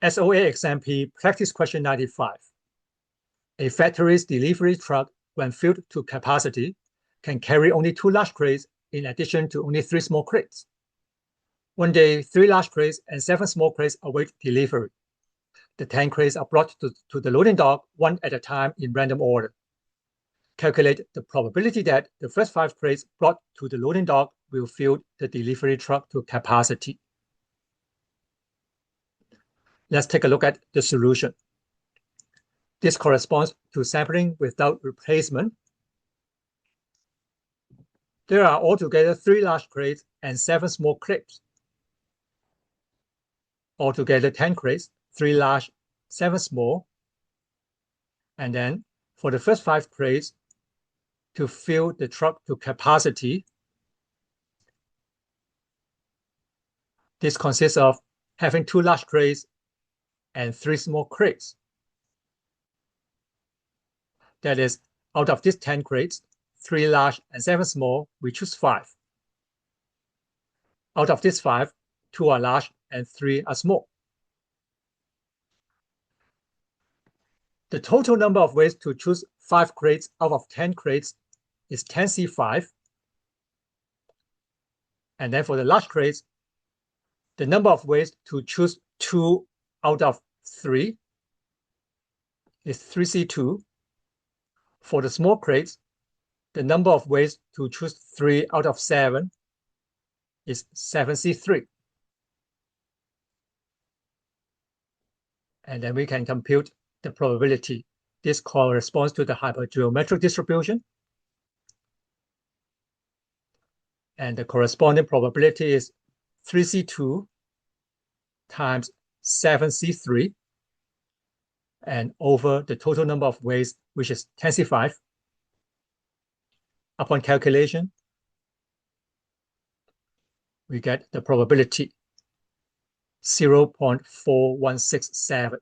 SOA XMP practice question 95. A factory's delivery truck, when filled to capacity, can carry only 2 large crates in addition to only 3 small crates. One day, 3 large crates and 7 small crates await delivery. The 10 crates are brought to the loading dock one at a time in random order. Calculate the probability that the first 5 crates brought to the loading dock will fill the delivery truck to capacity. Let's take a look at the solution. This corresponds to sampling without replacement. There are altogether 3 large crates and 7 small crates. Altogether 10 crates, 3 large, 7 small. And then for the first 5 crates, to fill the truck to capacity, this consists of having 2 large crates and 3 small crates. That is, out of these 10 crates, 3 large and 7 small, we choose 5. Out of these 5, 2 are large and 3 are small. The total number of ways to choose 5 crates out of 10 crates is 10C5. And then for the large crates, the number of ways to choose 2 out of 3 is 3C2. For the small crates, the number of ways to choose 3 out of 7 is 7C3. And then we can compute the probability. This corresponds to the hypergeometric distribution. And the corresponding probability is 3C2 times 7C3 and over the total number of ways, which is 10C5. Upon calculation, we get the probability 0.4167.